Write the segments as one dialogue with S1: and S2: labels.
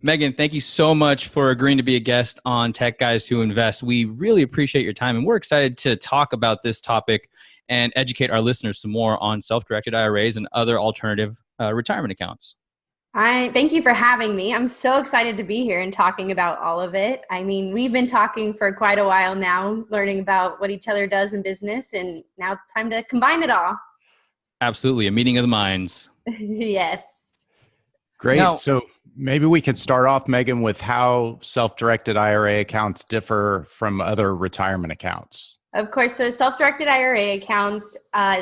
S1: Megan, thank you so much for agreeing to be a guest on Tech Guys Who Invest. We really appreciate your time, and we're excited to talk about this topic and educate our listeners some more on self-directed IRAs and other alternative retirement accounts.
S2: Thank you for having me. I'm so excited to be here and talking about all of it. I mean, we've been talking for quite a while now, learning about what each other does in business, and now it's time to combine it all.
S1: Absolutely, a meeting of the minds.
S2: Yes.
S3: Great.
S1: Now,
S3: So maybe we could start off, Megan, with how self-directed IRA accounts differ from other retirement accounts.
S2: Of course, so self-directed IRA accounts,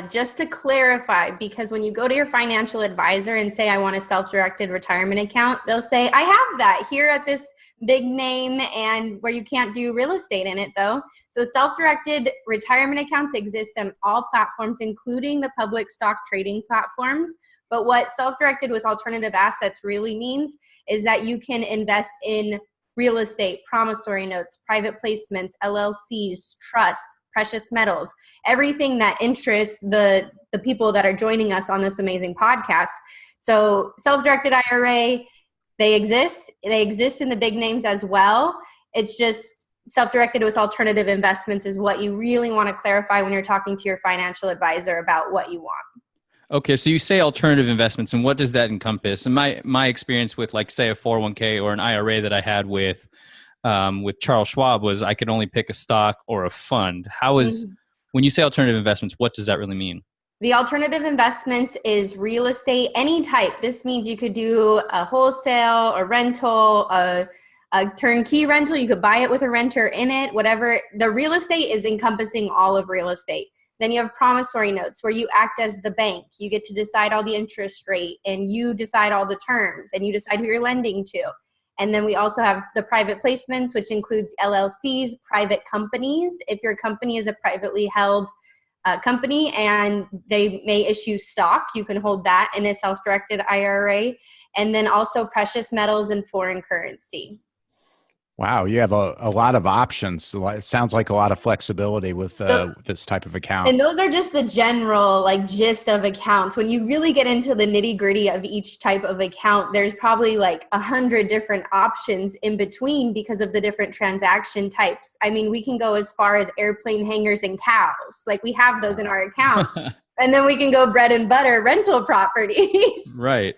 S2: just to clarify, because when you go to your financial advisor and say, I want a self-directed retirement account, they'll say, I have that here at this big name and where you can't do real estate in it though. So self-directed retirement accounts exist on all platforms, including the public stock trading platforms. But what self-directed with alternative assets really means is that you can invest in real estate, promissory notes, private placements, LLCs, trusts, precious metals, everything that interests the people that are joining us on this amazing podcast. So self-directed IRA, they exist in the big names as well. It's just self-directed with alternative investments is what you really want to clarify when you're talking to your financial advisor about what you want.
S1: okay, so you say alternative investments, and what does that encompass? And my experience with, like, say, a 401k or an IRA that I had with Charles Schwab was I could only pick a stock or a fund. When you say alternative investments, what does that really mean?
S2: The alternative investments is real estate, any type. This means you could do a wholesale, a rental, a turnkey rental. You could buy it with a renter in it, whatever. The real estate is encompassing all of real estate. Then you have promissory notes where you act as the bank. You get to decide all the interest rate and you decide all the terms and you decide who you're lending to. And then we also have the private placements, which includes LLCs, private companies. If your company is a privately held company and they may issue stock, you can hold that in a self-directed IRA. And then also precious metals and foreign currency.
S3: Wow, you have a lot of options. It sounds like a lot of flexibility with this type of account.
S2: And those are just the general gist of accounts. When you really get into the nitty gritty of each type of account, there's probably 100 different options in between because of the different transaction types. I mean, we can go as far as airplane hangars and cows. We have those in our accounts. And then we can go bread and butter rental properties.
S1: Right.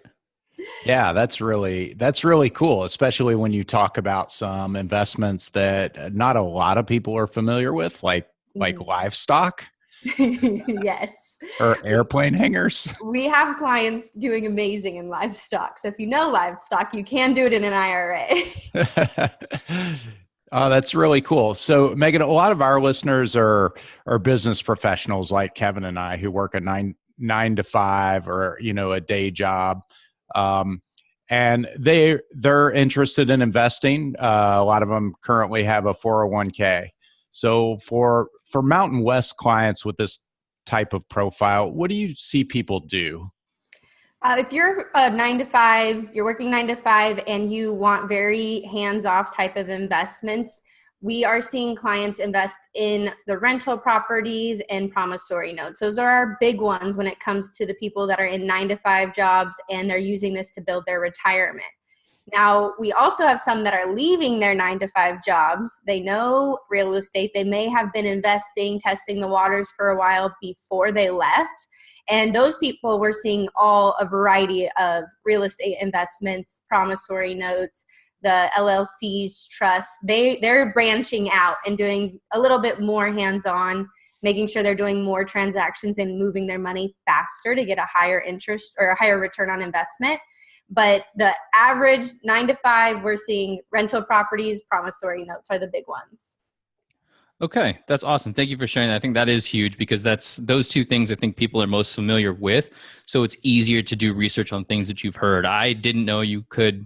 S3: Yeah, that's really cool, especially when you talk about some investments that not a lot of people are familiar with, like livestock.
S2: Yes.
S3: Or airplane hangars.
S2: We have clients doing amazing in livestock. So if you know livestock, you can do it in an IRA.
S3: Oh, that's really cool. So, Megan, a lot of our listeners are business professionals like Kevin and I who work a nine to five or a day job. And they're interested in investing. A lot of them currently have a 401k. So for Mountain West clients with this type of profile, what do you see people do?
S2: If you're a 9 to 5, you're working 9 to 5 and you want very hands-off type of investments, we are seeing clients invest in the rental properties and promissory notes. Those are our big ones when it comes to the people that are in 9 to 5 jobs and they're using this to build their retirement. Now, we also have some that are leaving their 9 to 5 jobs. They know real estate. They may have been investing, testing the waters for a while before they left. And those people, we're seeing a variety of real estate investments, promissory notes, the LLCs, trusts. They're branching out and doing a little bit more hands-on, making sure they're doing more transactions and moving their money faster to get a higher interest or a higher return on investment. But the average 9 to 5, we're seeing rental properties, promissory notes are the big ones.
S1: Okay, that's awesome. Thank you for sharing that. I think that is huge because that's those two things I think people are most familiar with. So it's easier to do research on things that you've heard. I didn't know you could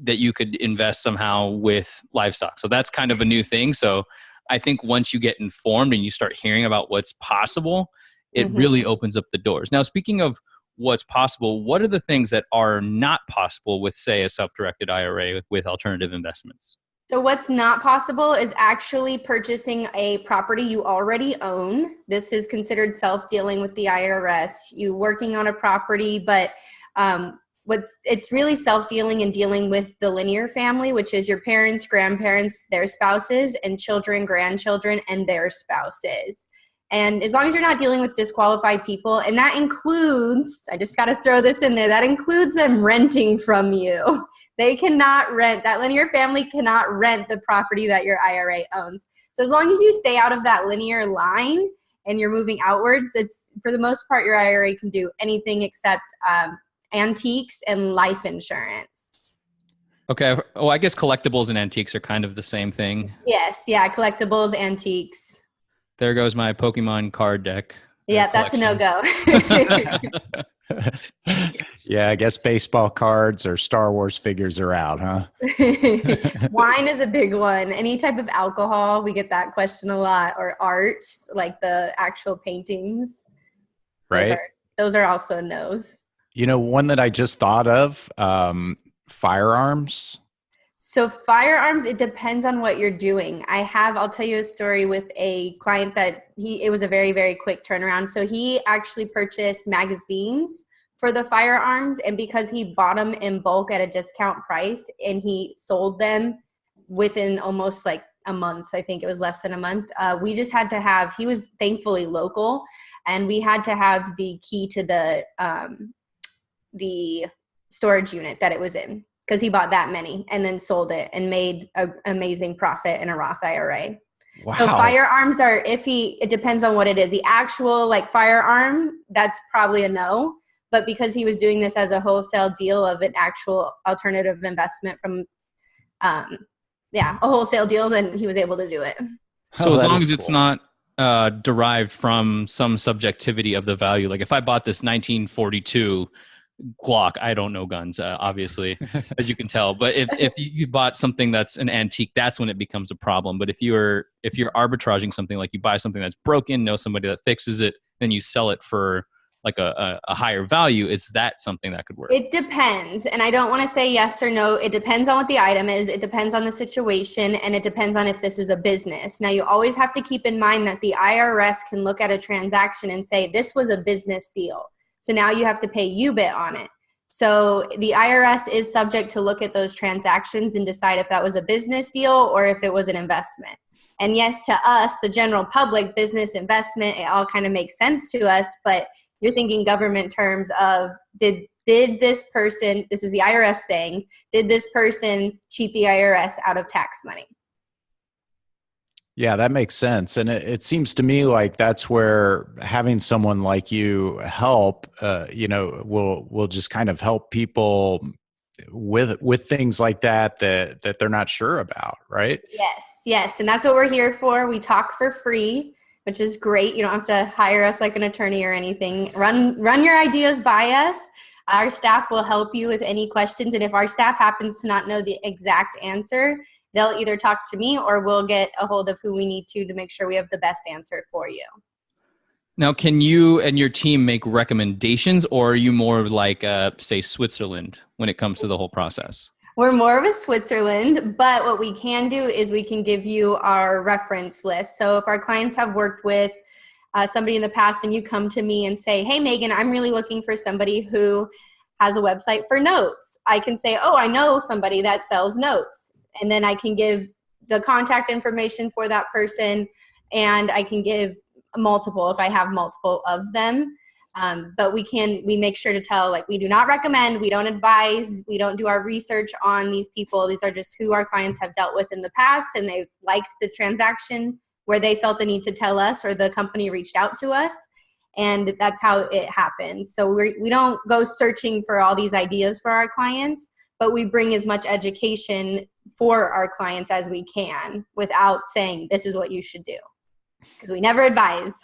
S1: invest somehow with livestock. So that's kind of a new thing. So I think once you get informed and you start hearing about what's possible, it really opens up the doors. Now, speaking of what's possible, what are the things that are not possible with, say, a self-directed IRA with alternative investments?
S2: So what's not possible is actually purchasing a property you already own. This is considered self-dealing with the IRS. You working on a property, but it's really self-dealing and dealing with the linear family, which is your parents, grandparents, their spouses, and children, grandchildren, and their spouses. And as long as you're not dealing with disqualified people, and that includes, I just got to throw this in there, that includes them renting from you. They cannot rent, that linear family cannot rent the property that your IRA owns. So as long as you stay out of that linear line and you're moving outwards, it's, for the most part, your IRA can do anything except antiques and life insurance.
S1: Okay. Well, I guess collectibles and antiques are kind of the same thing.
S2: Yes. Yeah. Collectibles, antiques.
S1: There goes my Pokemon card deck.
S2: Yeah, that's a no-go.
S3: Yeah, I guess baseball cards or Star Wars figures are out, huh?
S2: Wine is a big one. Any type of alcohol, we get that question a lot. Or art, like the actual paintings.
S3: Right.
S2: Those are also no's.
S3: You know, one that I just thought of, firearms.
S2: So firearms, it depends on what you're doing. I'll tell you a story with a client that it was a very, very quick turnaround. So he actually purchased magazines for the firearms, and because he bought them in bulk at a discount price and he sold them within almost like a month, I think it was less than a month, we just had to have, he was thankfully local, and we had to have the key to the storage unit that it was in, because he bought that many and then sold it and made an amazing profit in a Roth IRA. Wow. So firearms are iffy. It depends on what it is. The actual like firearm, that's probably a no. But because he was doing this as a wholesale deal of an actual alternative investment from, a wholesale deal, then he was able to do it.
S1: So as long as it's not derived from some subjectivity of the value, like if I bought this 1942 Glock, I don't know guns, obviously, as you can tell. But if you bought something that's an antique, that's when it becomes a problem. But if you're arbitraging something, like you buy something that's broken, know somebody that fixes it, then you sell it for like a higher value, is that something that could work?
S2: It depends. And I don't want to say yes or no. It depends on what the item is. It depends on the situation. And it depends on if this is a business. Now, you always have to keep in mind that the IRS can look at a transaction and say, this was a business deal. So now you have to pay UBIT on it. So the IRS is subject to look at those transactions and decide if that was a business deal or if it was an investment. And yes, to us, the general public, business, investment, it all kind of makes sense to us. But you're thinking government terms of, did this person, this is the IRS saying, did this person cheat the IRS out of tax money?
S3: Yeah, that makes sense. And it seems to me like that's where having someone like you help, will just kind of help people with things like that they're not sure about, right?
S2: Yes. And that's what we're here for. We talk for free, which is great. You don't have to hire us like an attorney or anything. Run your ideas by us. Our staff will help you with any questions. And if our staff happens to not know the exact answer, they'll either talk to me or we'll get a hold of who we need to make sure we have the best answer for you.
S1: Now, can you and your team make recommendations, or are you more like, say, Switzerland when it comes to the whole process?
S2: We're more of a Switzerland, but what we can do is we can give you our reference list. So if our clients have worked with somebody in the past and you come to me and say, hey, Megan, I'm really looking for somebody who has a website for notes, I can say, oh, I know somebody that sells notes. And then I can give the contact information for that person, and I can give multiple if I have multiple of them. But we make sure to tell, like, we do not recommend, we don't advise, we don't do our research on these people. These are just who our clients have dealt with in the past, and they've liked the transaction where they felt the need to tell us or the company reached out to us. And that's how it happens. So we don't go searching for all these ideas for our clients, but we bring as much education for our clients as we can without saying this is what you should do, because we never advise.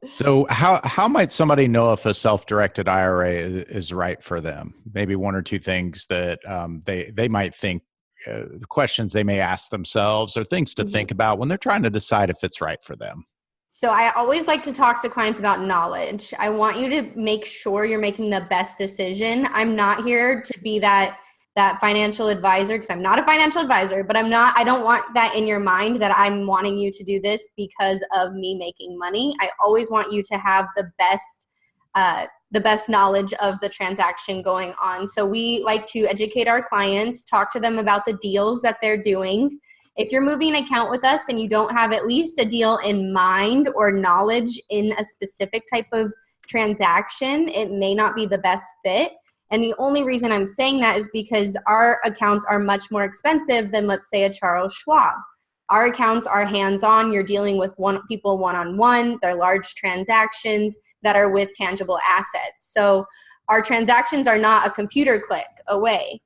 S3: So how might somebody know if a self-directed IRA is right for them? Maybe one or two things that they might think, questions they may ask themselves, or things to think about when they're trying to decide if it's right for them.
S2: So I always like to talk to clients about knowledge. I want you to make sure you're making the best decision. I'm not here to be that financial advisor, because I'm not a financial advisor, but I don't want that in your mind that I'm wanting you to do this because of me making money. I always want you to have the the best knowledge of the transaction going on. So we like to educate our clients, talk to them about the deals that they're doing. If you're moving an account with us and you don't have at least a deal in mind or knowledge in a specific type of transaction, it may not be the best fit. And the only reason I'm saying that is because our accounts are much more expensive than, let's say, a Charles Schwab. Our accounts are hands-on. You're dealing with people one-on-one. They're large transactions that are with tangible assets. So our transactions are not a computer click away.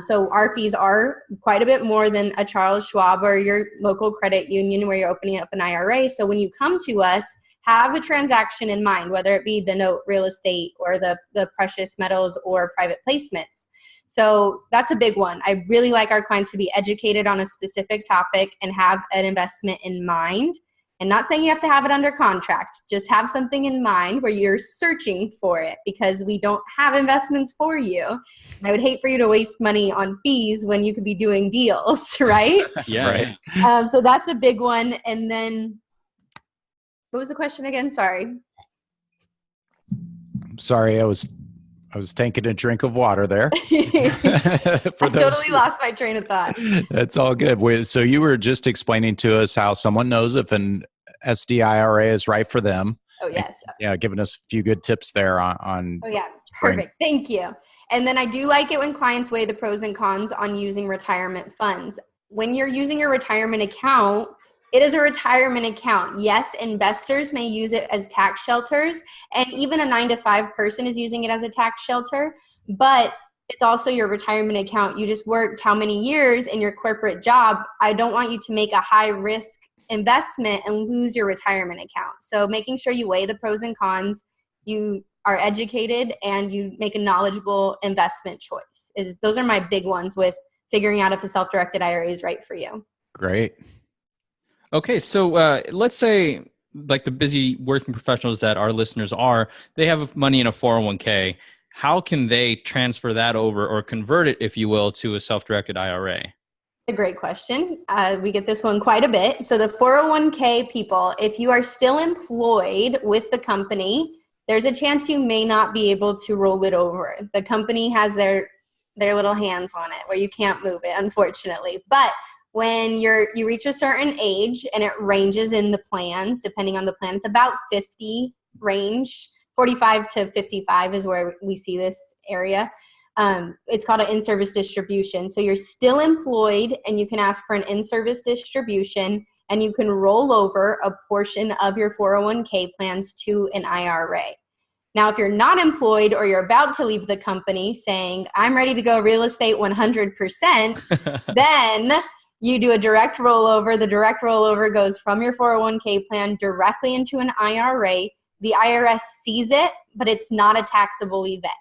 S2: So our fees are quite a bit more than a Charles Schwab or your local credit union where you're opening up an IRA. So when you come to us, have a transaction in mind, whether it be the note, real estate, or the precious metals or private placements. So that's a big one. I really like our clients to be educated on a specific topic and have an investment in mind. And not saying you have to have it under contract. Just have something in mind where you're searching for it, because we don't have investments for you. And I would hate for you to waste money on fees when you could be doing deals, right?
S1: Yeah.
S3: Right.
S2: So that's a big one. And then, what was the question again? Sorry.
S3: Sorry, I was taking a drink of water there.
S2: I totally lost my train of thought.
S3: That's all good. So you were just explaining to us how someone knows if an SDIRA is right for them.
S2: Oh, yes.
S3: Yeah, giving us a few good tips there on.
S2: Oh, yeah. Perfect. Thank you. And then I do like it when clients weigh the pros and cons on using retirement funds. When you're using your retirement account, it is a retirement account. Yes, investors may use it as tax shelters, and even a 9-to-5 person is using it as a tax shelter, but it's also your retirement account. You just worked how many years in your corporate job. I don't want you to make a high risk investment and lose your retirement account. So making sure you weigh the pros and cons, you are educated, and you make a knowledgeable investment choice. Those are my big ones with figuring out if a self-directed IRA is right for you.
S3: Great.
S1: Okay, so let's say like the busy working professionals that our listeners are, they have money in a 401k. How can they transfer that over or convert it, if you will, to a self-directed IRA?
S2: A great question. We get this one quite a bit. So the 401k people, if you are still employed with the company, there's a chance you may not be able to roll it over. The company has their little hands on it where you can't move it, unfortunately. But when you reach a certain age, and it ranges in the plans, depending on the plan, it's about 50 range, 45 to 55 is where we see this area. It's called an in-service distribution. So you're still employed and you can ask for an in-service distribution, and you can roll over a portion of your 401k plans to an IRA. Now, if you're not employed or you're about to leave the company saying, I'm ready to go real estate 100%, then you do a direct rollover. The direct rollover goes from your 401k plan directly into an IRA. The IRS sees it, but it's not a taxable event.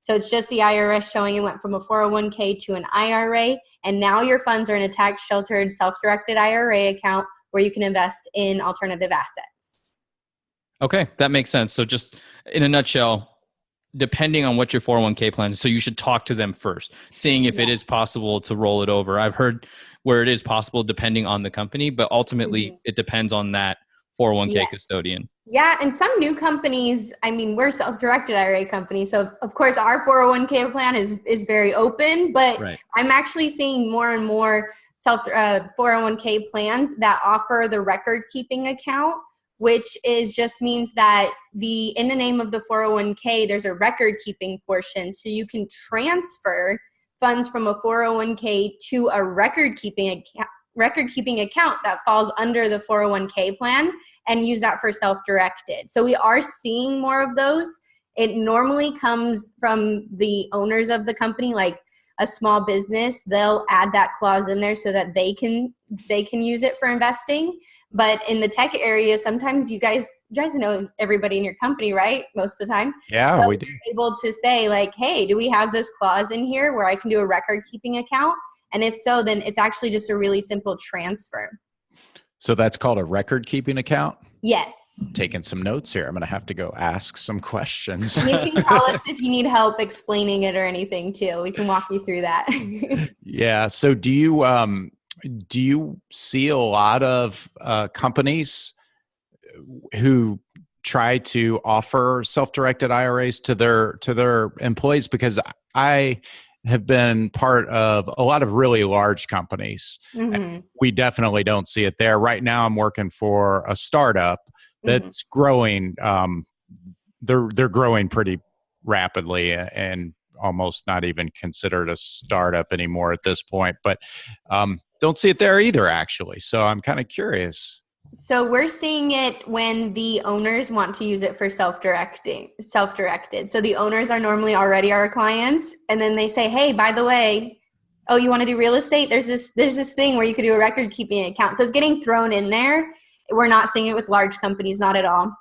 S2: So it's just the IRS showing you went from a 401k to an IRA, and now your funds are in a tax-sheltered, self-directed IRA account where you can invest in alternative assets.
S1: Okay, that makes sense. So just in a nutshell, depending on what your 401k plan is, so you should talk to them first, seeing if it is possible to roll it over. I've heard where it is possible depending on the company, but ultimately it depends on that 401k custodian.
S2: Yeah, and some new companies, I mean, we're self-directed IRA company, so of course our 401k plan is very open, but I'm actually seeing more and more 401k plans that offer the record-keeping account, which just means that in the name of the 401k, there's a record-keeping portion, so you can transfer funds from a 401k to a record-keeping account that falls under the 401k plan and use that for self-directed. So we are seeing more of those. It normally comes from the owners of the company, like a small business. They'll add that clause in there so that they can use it for investing. But in the tech area, sometimes you guys know everybody in your company, right? Most of the time.
S3: Yeah,
S2: so
S3: we do.
S2: Able to say like, hey, do we have this clause in here where I can do a record keeping account? And if so, then it's actually just a really simple transfer.
S3: So that's called a record keeping account?
S2: Yes.
S3: Taking some notes here. I'm going to have to go ask some questions.
S2: And you can call us if you need help explaining it or anything too. We can walk you through that.
S3: Yeah. So do you see a lot of companies who try to offer self-directed IRAs to their employees? Because I have been part of a lot of really large companies. We definitely don't see it there. Right now, I'm working for a startup that's growing. They're growing pretty rapidly and almost not even considered a startup anymore at this point. But don't see it there either, actually. So I'm kind of curious.
S2: So we're seeing it when the owners want to use it for self-directed. So the owners are normally already our clients, and then they say, hey, by the way, oh, you want to do real estate? There's this thing where you could do a record keeping account. So it's getting thrown in there. We're not seeing it with large companies, not at all.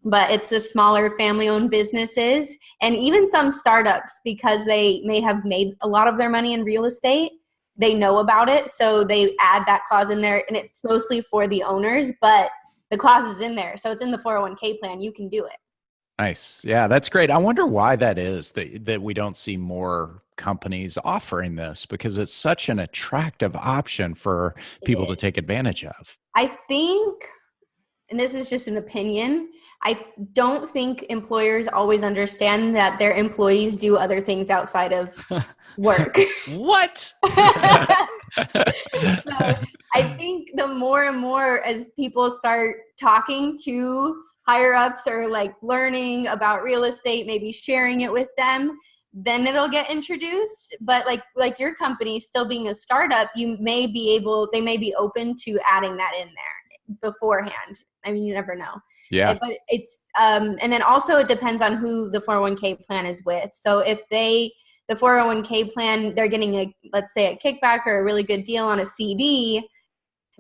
S2: But it's the smaller family-owned businesses and even some startups, because they may have made a lot of their money in real estate. They know about it, so they add that clause in there, and it's mostly for the owners, but the clause is in there. So it's in the 401k plan. You can do it.
S3: Nice. Yeah, that's great. I wonder why that is, that we don't see more companies offering this, because it's such an attractive option for people to take advantage of.
S2: I think, and this is just an opinion, I don't think employers always understand that their employees do other things outside of work.
S1: What?
S2: So I think the more and more as people start talking to higher ups or like learning about real estate, maybe sharing it with them, then it'll get introduced. But like your company still being a startup, they may be open to adding that in there beforehand. I mean, you never know.
S3: Yeah.
S2: But it's, and then also it depends on who the 401k plan is with. So if the 401k plan, they're getting let's say a kickback or a really good deal on a CD,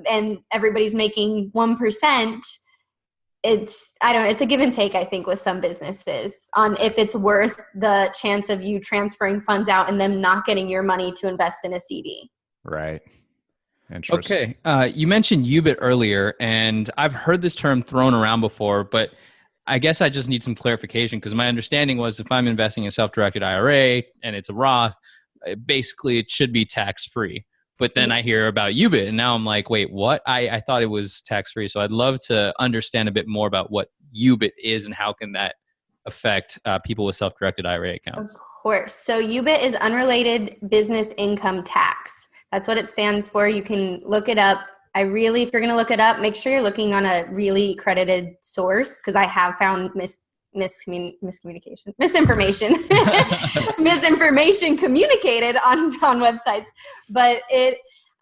S2: and everybody's making 1%, it's a give and take, I think, with some businesses on if it's worth the chance of you transferring funds out and them not getting your money to invest in a CD.
S3: Right. Interesting.
S1: Okay. You mentioned UBIT earlier, and I've heard this term thrown around before, but I guess I just need some clarification, because my understanding was if I'm investing in a self-directed IRA and it's a Roth, basically it should be tax-free. But then I hear about UBIT, and now I'm like, wait, what? I thought it was tax-free. So I'd love to understand a bit more about what UBIT is and how can that affect people with self-directed IRA accounts.
S2: Of course. So UBIT is unrelated business income tax. That's what it stands for. You can look it up. If you're going to look it up, make sure you're looking on a really credited source, because I have found misinformation communicated on websites. But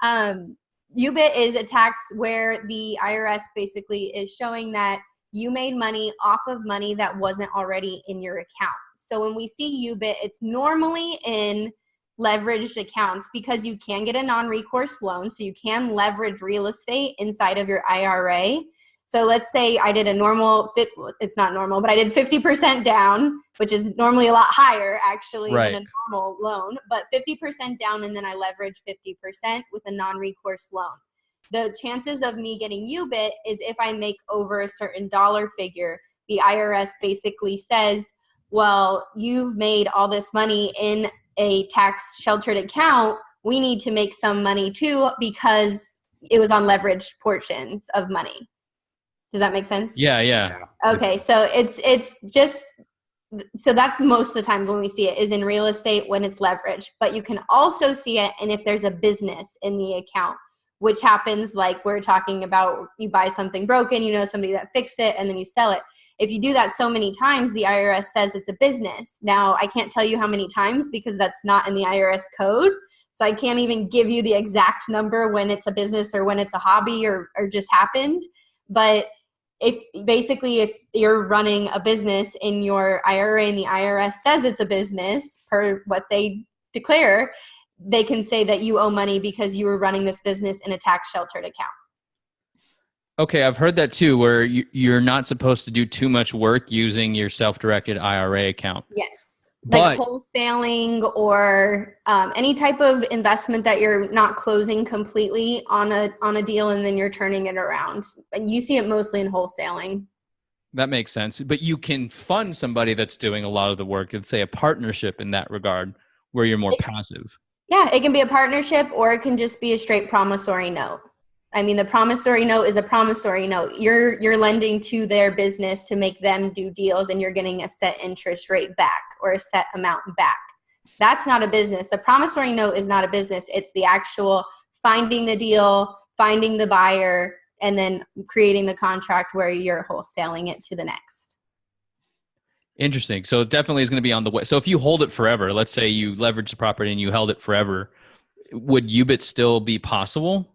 S2: UBIT is a tax where the IRS basically is showing that you made money off of money that wasn't already in your account. So when we see UBIT, it's normally in leveraged accounts, because you can get a non-recourse loan. So you can leverage real estate inside of your IRA. So let's say I did it's not normal, but I did 50% down, which is normally a lot higher actually than a normal loan, but 50% down, and then I leverage 50% with a non-recourse loan. The chances of me getting UBIT is if I make over a certain dollar figure, the IRS basically says, well, you've made all this money in a tax sheltered account, we need to make some money too, because it was on leveraged portions of money. Does that make sense?
S1: Yeah.
S2: Okay. So it's just, so that's most of the time when we see it is in real estate when it's leveraged, but you can also see it. And if there's a business in the account, which happens, like we're talking about, you buy something broken, somebody that fixed it, and then you sell it. If you do that so many times, the IRS says it's a business. Now, I can't tell you how many times, because that's not in the IRS code. So I can't even give you the exact number when it's a business or when it's a hobby or just happened. But if you're running a business in your IRA and the IRS says it's a business per what they declare, they can say that you owe money because you were running this business in a tax sheltered account.
S1: Okay, I've heard that too, where you're not supposed to do too much work using your self-directed IRA account.
S2: Yes, like wholesaling or any type of investment that you're not closing completely on a deal and then you're turning it around. And you see it mostly in wholesaling.
S1: That makes sense. But you can fund somebody that's doing a lot of the work, let's say a partnership in that regard, where you're more passive.
S2: Yeah, it can be a partnership, or it can just be a straight promissory note. I mean, the promissory note is a promissory note. You're lending to their business to make them do deals, and you're getting a set interest rate back or a set amount back. That's not a business. The promissory note is not a business. It's the actual finding the deal, finding the buyer, and then creating the contract where you're wholesaling it to the next.
S1: Interesting. So it definitely is going to be on the way. So if you hold it forever, let's say you leverage the property and you held it forever, would UBIT still be possible?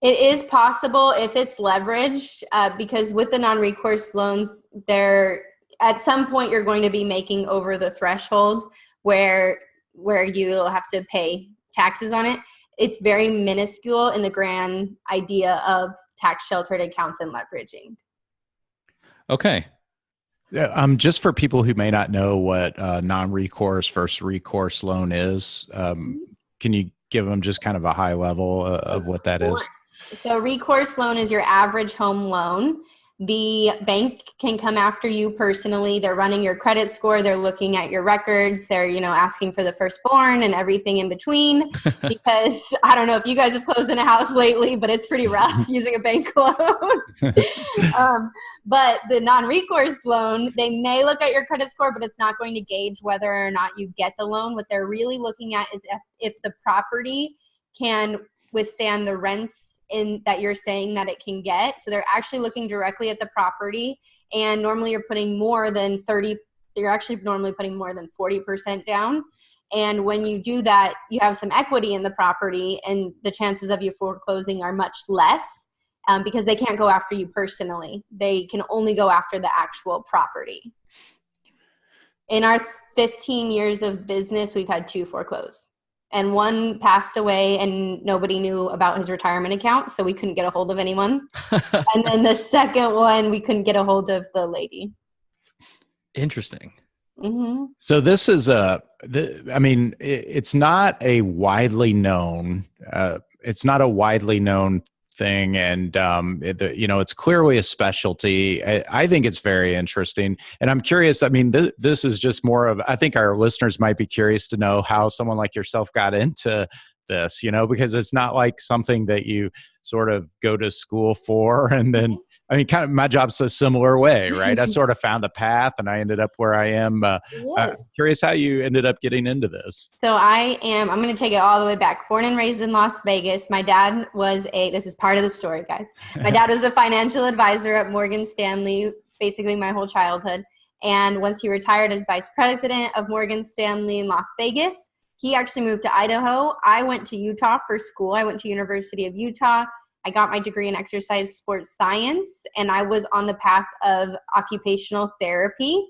S2: It is possible if it's leveraged, because with the non-recourse loans, at some point you're going to be making over the threshold where you'll have to pay taxes on it. It's very minuscule in the grand idea of tax sheltered accounts and leveraging.
S1: Okay.
S3: Just for people who may not know what non-recourse versus recourse loan is, can you give them just kind of a high level of what that is?
S2: So recourse loan is your average home loan. The bank can come after you personally. They're running your credit score. They're looking at your records. They're, asking for the firstborn and everything in between, because I don't know if you guys have closed in a house lately, but it's pretty rough using a bank loan. But the non-recourse loan, they may look at your credit score, but it's not going to gauge whether or not you get the loan. What they're really looking at is if the property can withstand the rents that you're saying that it can get. So they're actually looking directly at the property, and normally you're putting more than 30, you're actually normally putting more than 40% down. And when you do that, you have some equity in the property, and the chances of you foreclosing are much less, because they can't go after you personally. They can only go after the actual property. In our 15 years of business, we've had 2 foreclose. And one passed away and nobody knew about his retirement account, so we couldn't get a hold of anyone. And then the second one, we couldn't get a hold of the lady.
S1: Interesting.
S2: Mm-hmm.
S3: So this is it's not a widely known, thing, and it's clearly a specialty. I think it's very interesting, and I'm curious. I mean, this is just more of, I think our listeners might be curious to know how someone like yourself got into this, because it's not like something that you sort of go to school for, and then, I mean, kind of my job's a similar way, right? I sort of found a path and I ended up where I am.
S2: Yes.
S3: Curious how you ended up getting into this.
S2: So I'm going to take it all the way back. Born and raised in Las Vegas. My dad was this is part of the story, guys. My dad was a financial advisor at Morgan Stanley, basically my whole childhood. And once he retired as vice president of Morgan Stanley in Las Vegas, he actually moved to Idaho. I went to Utah for school. I went to University of Utah. I got my degree in exercise sports science, and I was on the path of occupational therapy.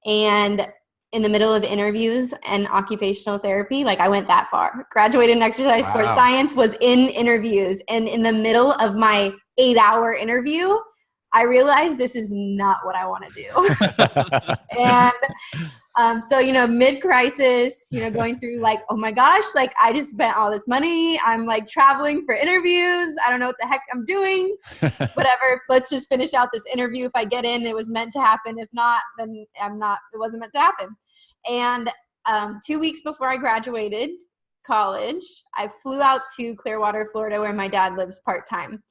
S2: And in the middle of interviews and occupational therapy, like I went that far. Graduated in exercise sports science, was in interviews. And in the middle of my 8-hour interview, I realized this is not what I want to do. And so, mid-crisis, going through like, oh my gosh, like I just spent all this money. I'm like traveling for interviews. I don't know what the heck I'm doing. Whatever. Let's just finish out this interview. If I get in, it was meant to happen. If not, then it wasn't meant to happen. And 2 weeks before I graduated college, I flew out to Clearwater, Florida, where my dad lives part-time.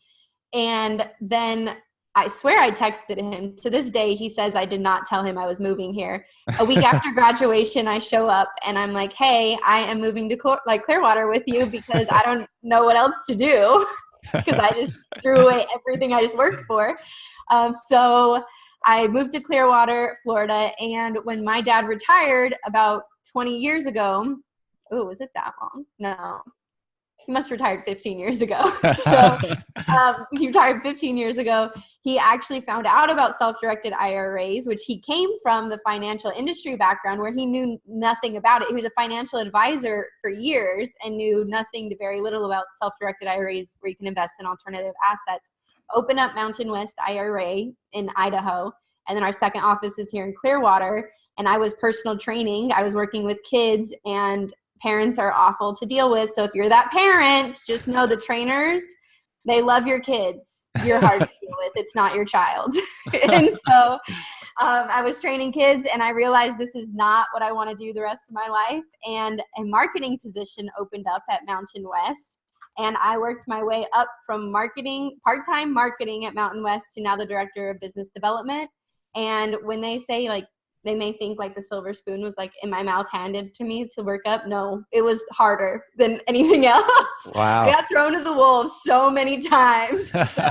S2: And then I swear I texted him. To this day, he says I did not tell him I was moving here. A week after graduation, I show up and I'm like, hey, I am moving to Clearwater with you because I don't know what else to do, because I just threw away everything I just worked for. So I moved to Clearwater, Florida. And when my dad retired about 20 years ago, was it that long? No. He must have retired 15 years ago. So he retired 15 years ago. He actually found out about self-directed IRAs, which he came from the financial industry background where he knew nothing about it. He was a financial advisor for years and knew nothing to very little about self-directed IRAs where you can invest in alternative assets. Open up Mountain West IRA in Idaho. And then our second office is here in Clearwater. And I was personal training. I was working with kids, and parents are awful to deal with. So if you're that parent, just know the trainers, they love your kids. You're hard to deal with. It's not your child. And so I was training kids, and I realized this is not what I want to do the rest of my life. And a marketing position opened up at Mountain West. And I worked my way up from marketing, part-time marketing at Mountain West to now the director of business development. And when they say like, they may think like the silver spoon was like in my mouth handed to me to work up. No, it was harder than anything else.
S3: Wow.
S2: I got thrown to the wolves so many times. So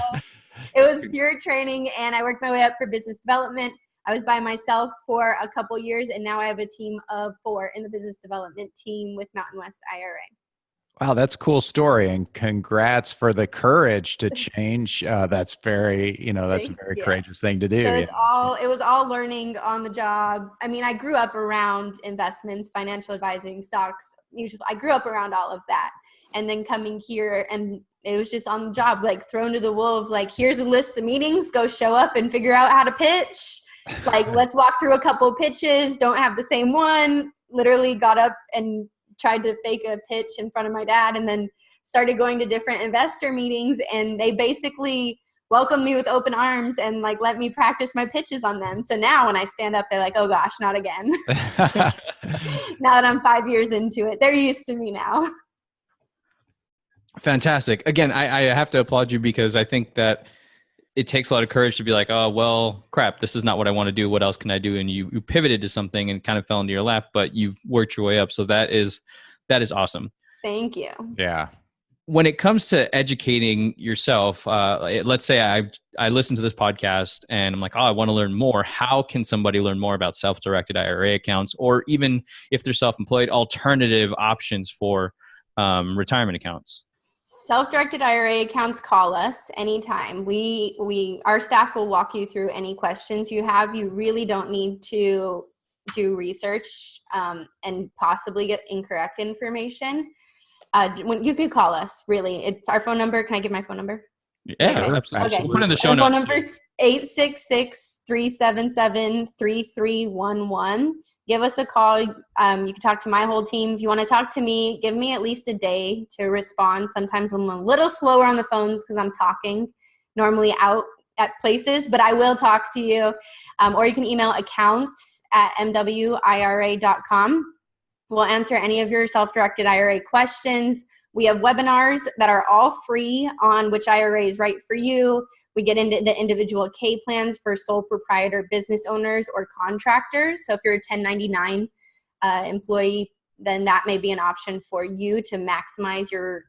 S2: it was pure training, and I worked my way up for business development. I was by myself for a couple years, and now I have a team of 4 in the business development team with Mountain West IRA.
S3: Wow, that's a cool story, and congrats for the courage to change. That's very, that's a very courageous thing to do.
S2: So it was all learning on the job. I mean, I grew up around investments, financial advising, stocks, mutual. I grew up around all of that, and then coming here, and it was just on the job, like thrown to the wolves. Like, here's a list of meetings. Go show up and figure out how to pitch. Like, let's walk through a couple of pitches. Don't have the same one. Literally got up and tried to fake a pitch in front of my dad, and then started going to different investor meetings, and they basically welcomed me with open arms and like let me practice my pitches on them. So now when I stand up, they're like, oh gosh, not again. Now that I'm 5 years into it, they're used to me now.
S1: Fantastic. Again, I have to applaud you, because I think that it takes a lot of courage to be like, oh, well, crap, this is not what I want to do. What else can I do? And you pivoted to something and kind of fell into your lap, but you've worked your way up. So that is awesome.
S2: Thank you.
S3: Yeah.
S1: When it comes to educating yourself, let's say I listen to this podcast and I'm like, oh, I want to learn more. How can somebody learn more about self-directed IRA accounts, or even if they're self-employed, alternative options for retirement accounts?
S2: Self-directed IRA accounts, call us anytime. Our staff will walk you through any questions you have. You really don't need to do research and possibly get incorrect information. When you could call us, really. It's our phone number. Can I give my phone number?
S1: Yeah,
S2: okay.
S1: Absolutely.
S2: Okay.
S1: We'll put in the show notes.
S2: Phone number is 866-377-3311. Give us a call. You can talk to my whole team. If you want to talk to me, give me at least a day to respond. Sometimes I'm a little slower on the phones because I'm talking normally out at places, but I will talk to you. Or you can email accounts@mwira.com. We'll answer any of your self-directed IRA questions. We have webinars that are all free on which IRA is right for you. We get into the individual K plans for sole proprietor business owners or contractors. So if you're a 1099 employee, then that may be an option for you to maximize your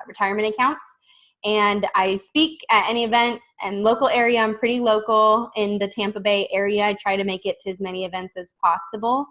S2: retirement accounts. And I speak at any event and local area. I'm pretty local in the Tampa Bay area. I try to make it to as many events as possible.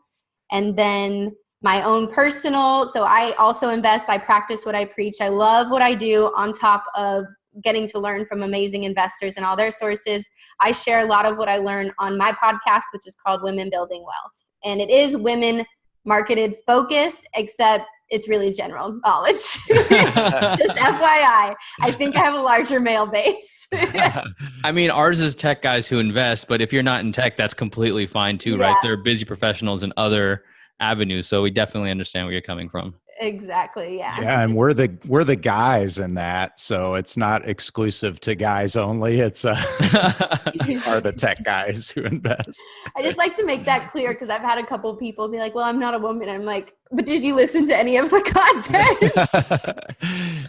S2: And then my own personal, so I also invest, I practice what I preach. I love what I do on top of getting to learn from amazing investors and all their sources. I share a lot of what I learn on my podcast, which is called Women Building Wealth. And it is women marketed focused, except it's really general knowledge. Just FYI, I think I have a larger male base.
S1: I mean, ours is tech guys who invest, but if you're not in tech, that's completely fine too, right? They're busy professionals in other avenues. So we definitely understand where you're coming from.
S2: Exactly. Yeah.
S3: Yeah. And we're the guys in that. So it's not exclusive to guys only. It's we are the tech guys who invest.
S2: I just like to make that clear, because I've had a couple of people be like, well, I'm not a woman. I'm like, but did you listen to any of the content?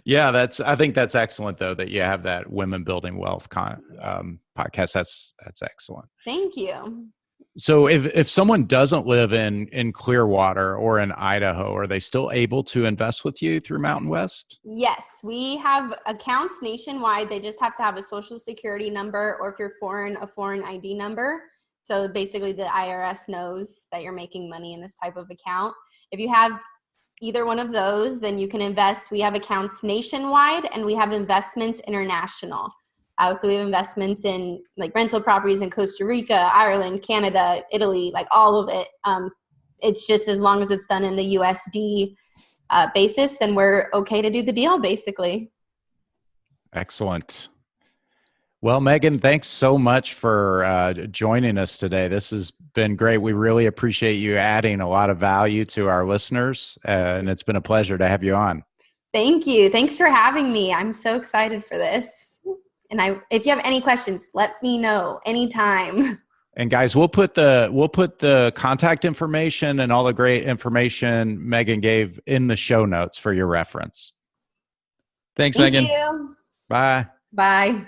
S3: Yeah. I think that's excellent though, that you have that Women Building Wealth podcast. That's excellent.
S2: Thank you.
S3: So if someone doesn't live in Clearwater or in Idaho, are they still able to invest with you through Mountain West?
S2: Yes, we have accounts nationwide. They just have to have a social security number, or if you're foreign, a foreign ID number. So basically the IRS knows that you're making money in this type of account. If you have either one of those, then you can invest. We have accounts nationwide, and we have investments international. So we have investments in like rental properties in Costa Rica, Ireland, Canada, Italy, like all of it. It's just as long as it's done in the USD basis, then we're okay to do the deal, basically.
S3: Excellent. Well, Megan, thanks so much for joining us today. This has been great. We really appreciate you adding a lot of value to our listeners, and it's been a pleasure to have you on.
S2: Thank you. Thanks for having me. I'm so excited for this. And if you have any questions, let me know anytime.
S3: And guys, we'll put the contact information and all the great information Megan gave in the show notes for your reference.
S1: Thanks,
S2: Thank
S1: Megan.
S2: you.
S3: Bye.
S2: Bye.